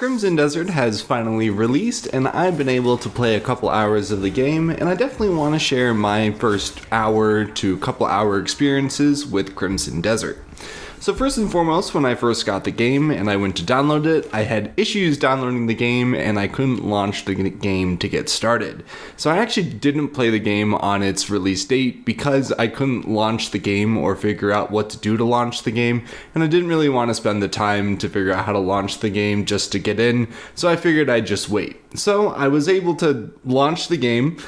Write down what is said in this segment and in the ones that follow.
Crimson Desert has finally released, and I've been able to play a couple hours of the game, and I definitely want to share my first hour to couple hour experiences with Crimson Desert. So first and foremost, when I first got the game and I went to download it, I had issues downloading the game and I couldn't launch the game to get started. So I actually didn't play the game on its release date because I couldn't launch the game or figure out what to do to launch the game, and I didn't really want to spend the time to figure out how to launch the game just to get in, so I figured I'd just wait. So I was able to launch the game.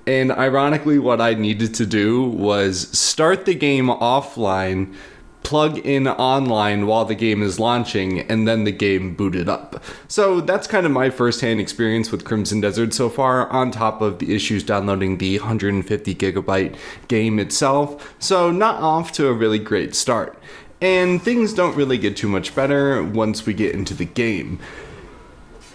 And ironically, what I needed to do was start the game offline, plug in online while the game is launching, and then the game booted up. So that's kind of my first-hand experience with Crimson Desert so far, on top of the issues downloading the 150 gigabyte game itself. So not off to a really great start. And things don't really get too much better once we get into the game.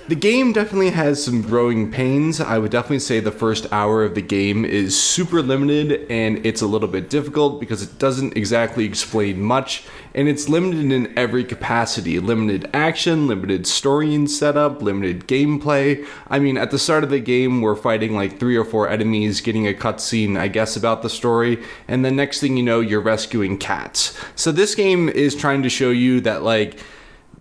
The game definitely has some growing pains. I would definitely say the first hour of the game is super limited, and it's a little bit difficult because it doesn't exactly explain much, and it's limited in every capacity. Limited action, limited story and setup, limited gameplay. I mean, at the start of the game, we're fighting like 3 or 4 enemies, getting a cutscene, I guess, about the story, and the next thing you know, you're rescuing cats. So this game is trying to show you that, like,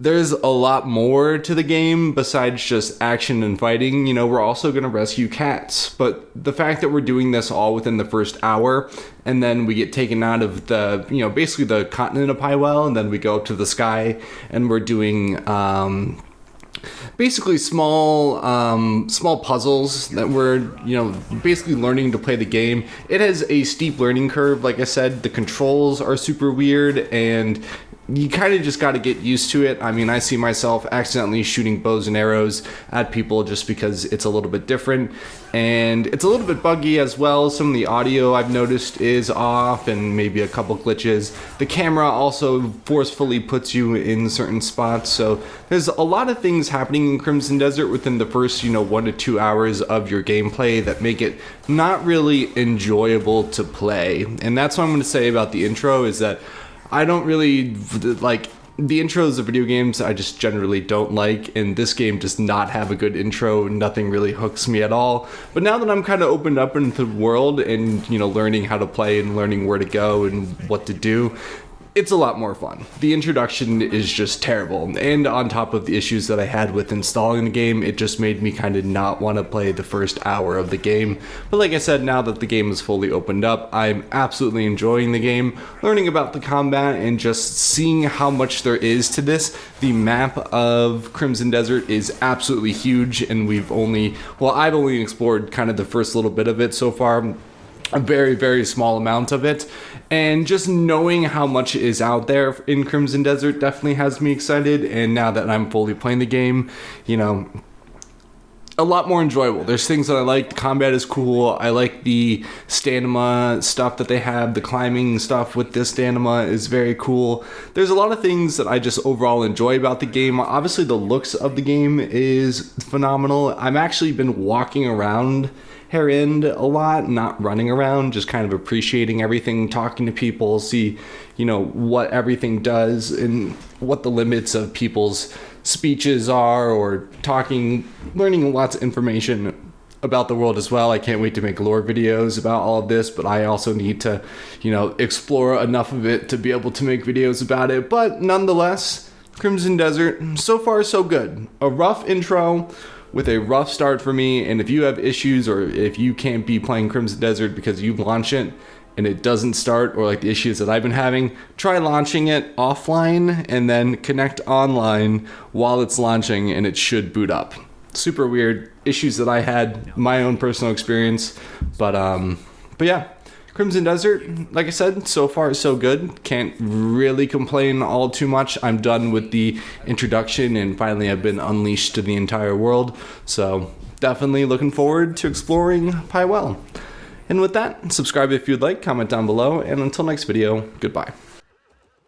there's a lot more to the game besides just action and fighting. You know, we're also going to rescue cats. But the fact that we're doing this all within the first hour, and then we get taken out of the, you know, basically the continent of Pywel, and then we go up to the sky, and we're doing basically small puzzles that we're, you know, basically learning to play the game. It has a steep learning curve. Like I said, the controls are super weird, and you kind of just got to get used to it. I mean, I see myself accidentally shooting bows and arrows at people just because it's a little bit different. And it's a little bit buggy as well. Some of the audio I've noticed is off, and maybe a couple glitches. The camera also forcefully puts you in certain spots. So there's a lot of things happening in Crimson Desert within the first, 1 to 2 hours of your gameplay that make it not really enjoyable to play. And that's what I'm going to say about the intro, is that I don't really like the intros of video games. I just generally don't like, and this game does not have a good intro. Nothing really hooks me at all. But now that I'm kind of opened up into the world and, learning how to play and learning where to go and what to do, it's a lot more fun. The introduction is just terrible, and on top of the issues that I had with installing the game, it just made me kind of not want to play the first hour of the game. But like I said, now that the game is fully opened up, I'm absolutely enjoying the game, learning about the combat, and just seeing how much there is to this. The map of Crimson Desert is absolutely huge, and I've only explored kind of the first little bit of it so far. A very, very small amount of it, and just knowing how much is out there in Crimson Desert definitely has me excited. And now that I'm fully playing the game, a lot more enjoyable. There's things that I like. The combat is cool. I like the stamina stuff that they have. The climbing stuff with this stamina is very cool. There's a lot of things that I just overall enjoy about the game. Obviously, the looks of the game is phenomenal. I've actually been walking around End a lot, not running around, just kind of appreciating everything, talking to people, see, what everything does and what the limits of people's speeches are, or learning lots of information about the world as well. I can't wait to make lore videos about all of this, but I also need to, explore enough of it to be able to make videos about it. But nonetheless, Crimson Desert, so far so good. A rough intro with a rough start for me, and if you have issues, or if you can't be playing Crimson Desert because you launch it and it doesn't start, or like the issues that I've been having, try launching it offline and then connect online while it's launching, and it should boot up. Super weird issues that I had, my own personal experience, but yeah. Crimson Desert, like I said, so far so good. Can't really complain all too much. I'm done with the introduction, and finally I've been unleashed to the entire world. So definitely looking forward to exploring Pywel. And with that, subscribe if you'd like, comment down below, and until next video, goodbye.